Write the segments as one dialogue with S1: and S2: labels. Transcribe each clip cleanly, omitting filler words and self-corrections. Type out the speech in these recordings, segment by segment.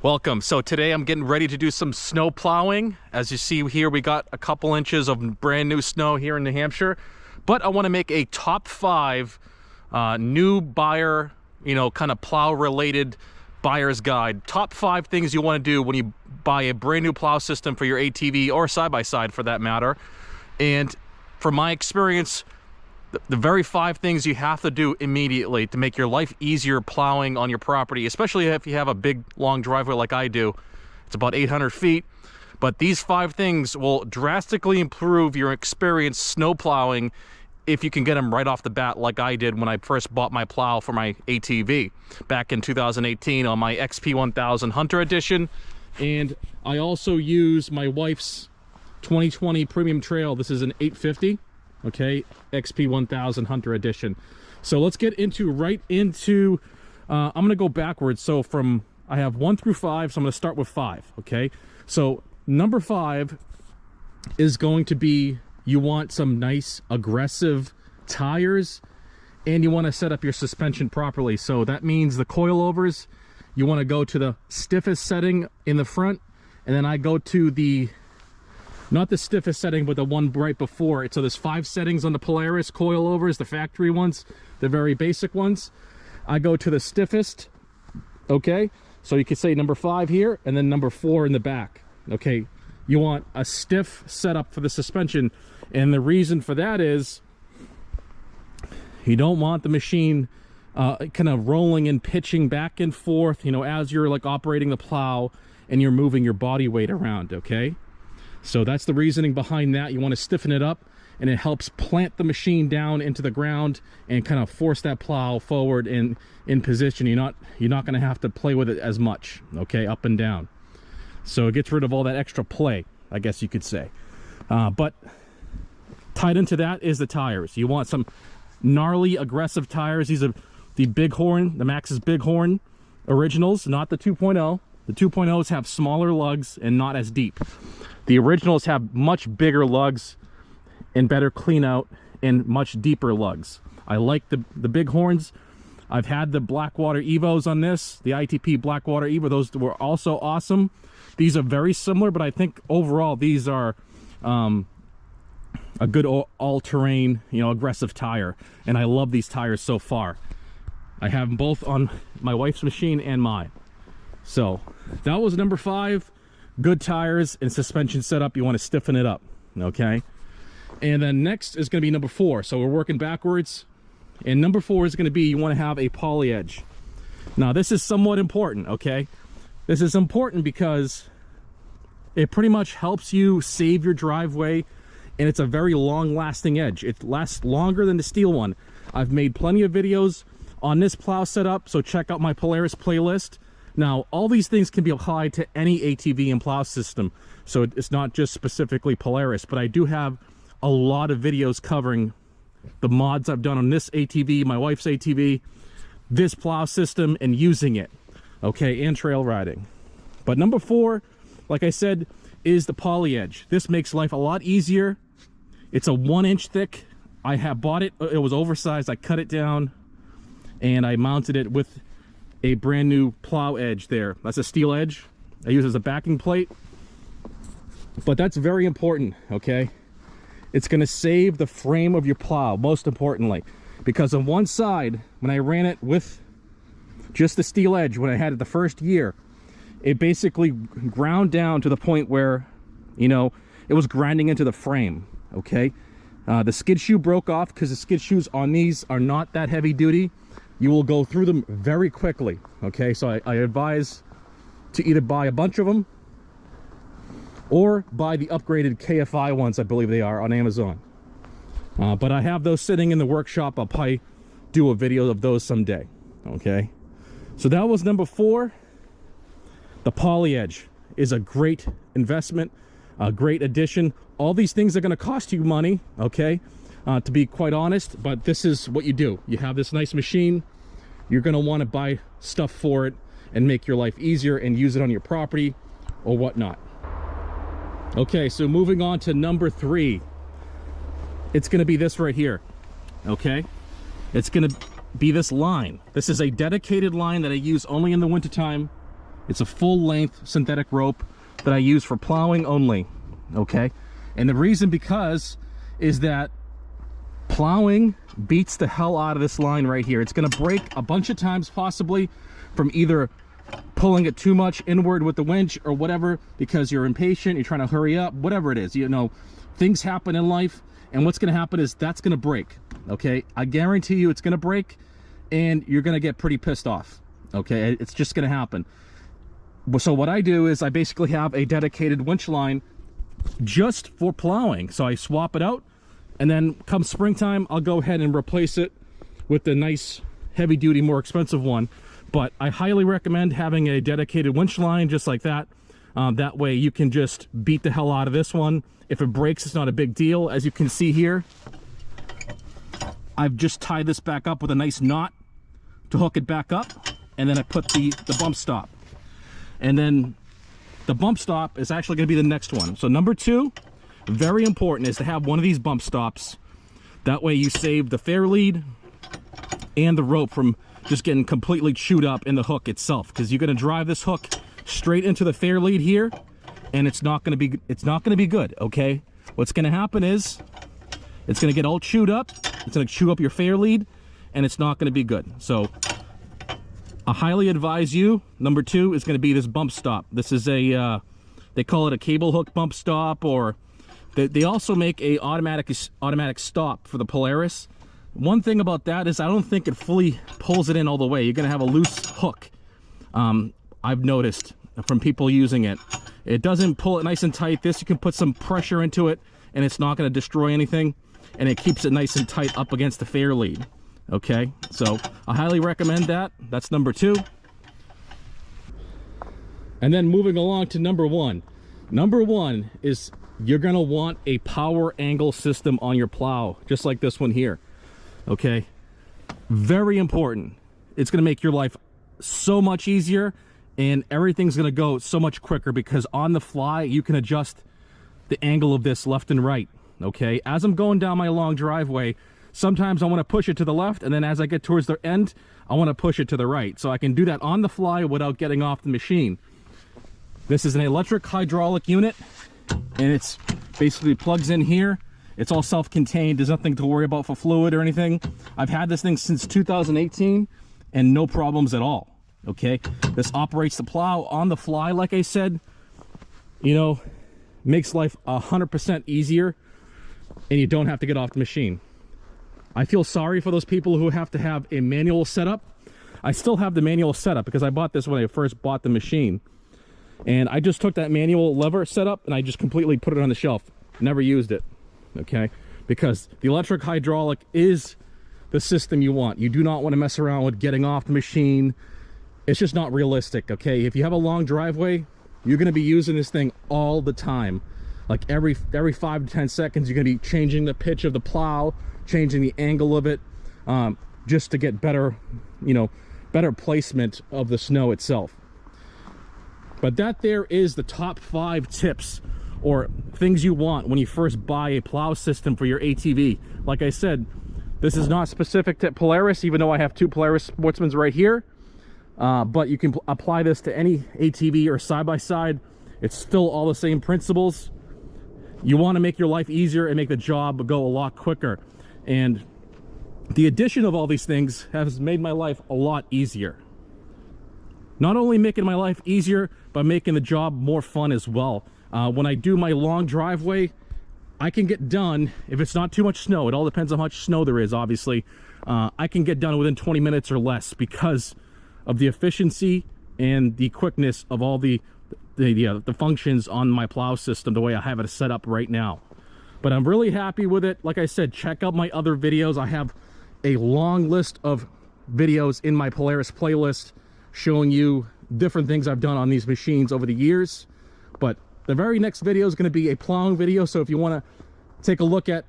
S1: Welcome. So today I'm getting ready to do some snow plowing. As you see here, we got a couple inches of brand new snow here in New Hampshire, but I want to make a top 5 new buyer, kind of plow related buyer's guide. Top 5 things you want to do when you buy a brand new plow system for your ATV or side-by-side for that matter. And from my experience, the very 5 things you have to do immediately to make your life easier plowing on your property, especially if you have a big long driveway like I do. It's about 800 feet, but these 5 things will drastically improve your experience snow plowing if you can get them right off the bat, like I did when I first bought my plow for my ATV back in 2018 on my XP 1000 Hunter Edition. And I also use my wife's 2020 Premium Trail. This is an 850. Okay, XP 1000 Hunter Edition. So let's get right into, I'm going to go backwards. So I have 1 through 5, so I'm going to start with 5, okay? So number 5 is going to be, you want some nice aggressive tires and you want to set up your suspension properly. So that means the coilovers, you want to go to the stiffest setting in the front, and then I go to not the stiffest setting, but the one right before it. So there's 5 settings on the Polaris coilovers, the factory ones, the very basic ones. I go to the stiffest, okay? So you could say number 5 here, and then number 4 in the back, okay? You want a stiff setup for the suspension, and the reason for that is you don't want the machine kind of rolling and pitching back and forth, as you're like operating the plow and you're moving your body weight around, okay? So that's the reasoning behind that. You want to stiffen it up, and it helps plant the machine down into the ground and kind of force that plow forward in position. You're not going to have to play with it as much, okay, up and down. So it gets rid of all that extra play, I guess you could say. But tied into that is the tires. You want some gnarly, aggressive tires. These are the Bighorn, the Maxxis Bighorn originals, not the 2.0. The 2.0s have smaller lugs and not as deep. The originals have much bigger lugs and better clean out and much deeper lugs. I like the Bighorns. I've had the Blackwater Evos on this, the ITP Blackwater Evo. Those were also awesome. These are very similar, but I think overall these are a good all-terrain, aggressive tire. And I love these tires so far. I have them both on my wife's machine and mine. So that was number 5. Good tires and suspension setup. You want to stiffen it up, okay? And then next is going to be number 4. So we're working backwards. And number 4 is going to be, you want to have a poly edge. Now this is somewhat important, okay? This is important because it pretty much helps you save your driveway, and it's a very long-lasting edge. It lasts longer than the steel one. I've made plenty of videos on this plow setup, so check out my Polaris playlist. Now, all these things can be applied to any ATV and plow system, so it's not just specifically Polaris, but I do have a lot of videos covering the mods I've done on this ATV, my wife's ATV, this plow system, and using it, okay, and trail riding. But number 4, like I said, is the poly edge. This makes life a lot easier. It's a 1-inch thick. I have bought it. It was oversized. I cut it down, and I mounted it with a brand new plow edge there. That's a steel edge I use as a backing plate, but that's very important, okay? It's going to save the frame of your plow, most importantly, because on one side, when I ran it with just the steel edge, when I had it the first year, it basically ground down to the point where, it was grinding into the frame, okay? The skid shoe broke off because the skid shoes on these are not that heavy duty. You will go through them very quickly, okay? So I advise to either buy a bunch of them or buy the upgraded KFI ones, I believe they are, on Amazon. But I have those sitting in the workshop. I'll probably do a video of those someday, okay? So that was number 4. The poly edge is a great investment, a great addition. All these things are going to cost you money, okay? To be quite honest, but this is what you do. You have this nice machine, you're going to want to buy stuff for it and make your life easier and use it on your property or whatnot. Okay, so moving on to number 3. It's going to be this right here, okay? It's going to be this line. This is a dedicated line that I use only in the wintertime It's a full-length synthetic rope that I use for plowing only, okay? And the reason because is that plowing beats the hell out of this line right here. It's gonna break a bunch of times possibly from either pulling it too much inward with the winch or whatever, because you're impatient, you're trying to hurry up, whatever it is. You know, things happen in life, and what's gonna happen is that's gonna break, okay? I guarantee you it's gonna break, and you're gonna get pretty pissed off, okay? It's just gonna happen. So what I do is I basically have a dedicated winch line just for plowing. So I swap it out, and then come springtime, I'll go ahead and replace it with the nice heavy duty, more expensive one. But I highly recommend having a dedicated winch line just like that. That way you can just beat the hell out of this one. If it breaks, it's not a big deal. As you can see here, I've just tied this back up with a nice knot to hook it back up, and then I put the bump stop. And then the bump stop is actually going to be the next one. So number 2, very important, is to have one of these bump stops. That way you save the fair lead and the rope from just getting completely chewed up in the hook itself, because you're going to drive this hook straight into the fair lead here, and it's not going to be good, okay? What's going to happen is it's going to get all chewed up. It's going to chew up your fair lead, and it's not going to be good. So I highly advise you, number 2 is going to be this bump stop. This is a, they call it a cable hook bump stop, or they also make a automatic stop for the Polaris. One thing about that is I don't think it fully pulls it in all the way. You're going to have a loose hook. I've noticed from people using it. It doesn't pull it nice and tight. This, you can put some pressure into it, and it's not going to destroy anything, and it keeps it nice and tight up against the fair lead. Okay, so I highly recommend that. That's number 2. And then moving along to number 1. Number 1 is you're gonna want a power angle system on your plow, just like this one here. Okay, very important. It's gonna make your life so much easier, and everything's gonna go so much quicker, because on the fly you can adjust the angle of this left and right. Okay, as I'm going down my long driveway, sometimes I want to push it to the left, and then as I get towards the end, I want to push it to the right. So I can do that on the fly without getting off the machine. This is an electric hydraulic unit, and it's basically plugs in here. It's all self-contained. There's nothing to worry about for fluid or anything. I've had this thing since 2018, and no problems at all. Okay, this operates the plow on the fly, like I said. You know, makes life 100% easier, and you don't have to get off the machine. I feel sorry for those people who have to have a manual setup. I still have the manual setup because I bought this when I first bought the machine. And I just took that manual lever setup and I just completely put it on the shelf. Never used it, okay? Because the electric hydraulic is the system you want. You do not want to mess around with getting off the machine. It's just not realistic, okay? If you have a long driveway, you're gonna be using this thing all the time. Like every 5 to 10 seconds, you're gonna be changing the pitch of the plow, changing the angle of it, just to get better, you know, better placement of the snow itself. But that there is the top 5 tips or things you want when you first buy a plow system for your ATV. Like I said, this is not specific to Polaris, even though I have 2 Polaris Sportsmans right here. But you can apply this to any ATV or side-by-side. It's still all the same principles. You want to make your life easier and make the job go a lot quicker. And the addition of all these things has made my life a lot easier. Not only making my life easier, but making the job more fun as well. When I do my long driveway, I can get done, if it's not too much snow, it all depends on how much snow there is, obviously. I can get done within 20 minutes or less because of the efficiency and the quickness of all the functions on my plow system, the way I have it set up right now. But I'm really happy with it. Like I said, check out my other videos. I have a long list of videos in my Polaris playlist showing you different things I've done on these machines over the years. But the very next video is going to be a plowing video. So if you want to take a look at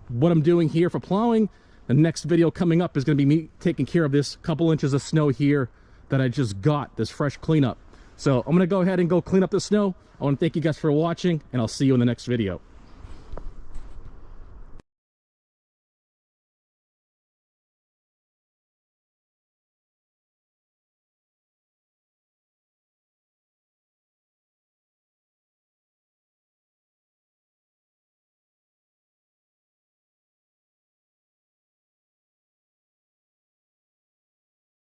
S1: what I'm doing here for plowing, the next video coming up is going to be me taking care of this couple inches of snow here that I just got, this fresh cleanup. So I'm going to go ahead and go clean up the snow. I want to thank you guys for watching, and I'll see you in the next video.